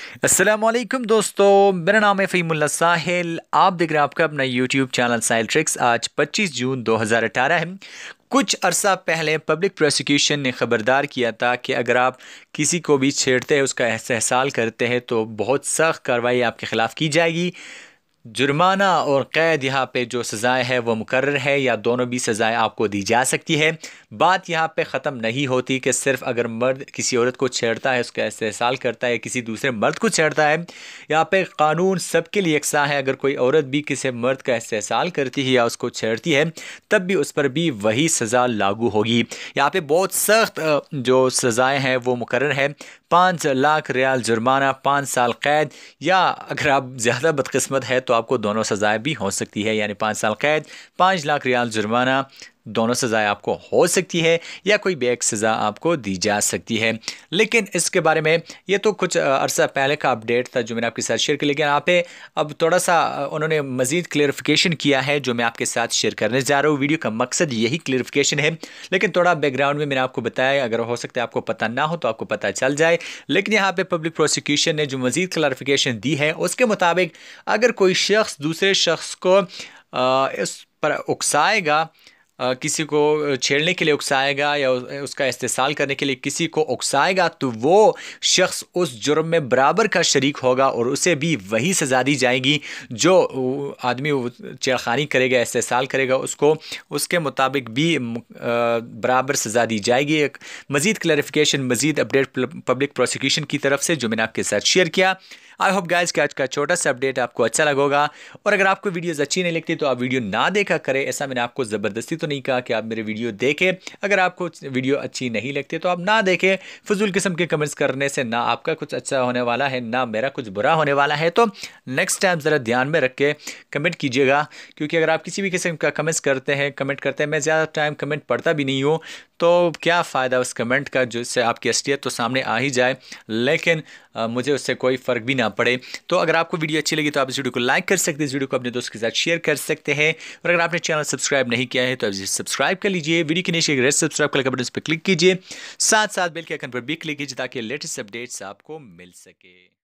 अस्सलामुअलैकुम दोस्तों, मेरा नाम है फ़हीमुल्लाह साहिल। आप देख रहे हैं आपका अपना यूट्यूब चैनल साहिल ट्रिक्स। आज 25 जून 2018 है। कुछ अरसा पहले पब्लिक प्रोसिक्यूशन ने ख़बरदार किया था कि अगर आप किसी को भी छेड़ते हैं, उसका इस्तेहसाल करते हैं तो बहुत सख्त कार्रवाई आपके ख़िलाफ़ की जाएगी। जुर्माना और क़ैद यहाँ पे जो सज़ाएँ है वो मुकर्रर है, या दोनों भी सज़ाएँ आपको दी जा सकती है। बात यहाँ पे ख़त्म नहीं होती कि सिर्फ़ अगर मर्द किसी औरत को छेड़ता है, उसका इस्तेहसाल करता है, किसी दूसरे मर्द को छेड़ता है। यहाँ पे कानून सबके लिए यकसा है। अगर कोई औरत भी किसी मर्द का इस्तेहसाल करती है या उसको छेड़ती है, तब भी उस पर भी वही सज़ा लागू होगी। यहाँ पे बहुत सख्त जो सज़ाएँ हैं वो मुकर्रर है। 5 लाख रियाल जुर्माना, 5 साल कैद, या अगर आप ज़्यादा बदकिस्मत है तो आपको दोनों सज़ाएँ भी हो सकती है। यानी 5 साल कैद, 5 लाख रियाल जुर्माना, दोनों सज़ाएँ आपको हो सकती है, या कोई भी एक सज़ा आपको दी जा सकती है। लेकिन इसके बारे में ये तो कुछ अरसा पहले का अपडेट था जो मैंने आपके साथ शेयर किया, लेकिन यहाँ पे अब थोड़ा सा उन्होंने मज़ीद क्लियरिफिकेशन किया है जो मैं आपके साथ शेयर करने जा रहा हूँ। वीडियो का मकसद यही क्लियरिफिकेशन है, लेकिन थोड़ा बैकग्राउंड में मैंने आपको बताया, अगर हो सकता है आपको पता ना हो तो आपको पता चल जाए। लेकिन यहाँ पे पब्लिक प्रोसिक्यूशन ने जो मज़ीद क्लियरिफिकेशन दी है उसके मुताबिक अगर कोई शख्स दूसरे शख्स को इस पर उकसाएगा, किसी को छेड़ने के लिए उकसाएगा या उसका इस्तेसाल करने के लिए किसी को उकसाएगा, तो वो शख्स उस जुर्म में बराबर का शरीक होगा और उसे भी वही सज़ा दी जाएगी जो आदमी छेड़खानी करेगा, इस्तेसाल करेगा, उसको उसके मुताबिक भी बराबर सज़ा दी जाएगी। एक मज़ीद क्लैरिफिकेशन, मज़ीद अपडेट पब्लिक प्रोसिक्यूशन की तरफ से जो मैंने आपके साथ शेयर किया। आई होप गाइस कि आज का छोटा सा अपडेट आपको अच्छा लगा होगा। और अगर आपको वीडियोस अच्छी नहीं लगती तो आप वीडियो ना देखा करें। ऐसा मैंने आपको ज़बरदस्ती तो नहीं कहा कि आप मेरे वीडियो देखें। अगर आपको वीडियो अच्छी नहीं लगती तो आप ना देखें। फजूल किस्म के कमेंट्स करने से ना आपका कुछ अच्छा होने वाला है, ना मेरा कुछ बुरा होने वाला है। तो नेक्स्ट टाइम ज़रा ध्यान में रख के कमेंट कीजिएगा, क्योंकि अगर आप किसी भी किस्म का कमेंट करते हैं, मैं ज़्यादा टाइम कमेंट पढ़ता भी नहीं हूँ, तो क्या फ़ायदा उस कमेंट का जिससे आपकी असलियत तो सामने आ ही जाए, लेकिन मुझे उससे कोई फ़र्क भी ना पड़े। तो अगर आपको वीडियो अच्छी लगी तो आप इस वीडियो को लाइक कर सकते हैं, इस वीडियो को अपने दोस्त के साथ शेयर कर सकते हैं। और अगर आपने चैनल सब्सक्राइब नहीं किया है तो आप इसे सब्सक्राइब कर लीजिए। वीडियो के नीचे रेड सब्सक्राइब का बटन पर क्लिक कीजिए, साथ साथ बेल के आइकन पर भी क्लिक कीजिए ताकि लेटेस्ट अपडेट्स आपको मिल सके।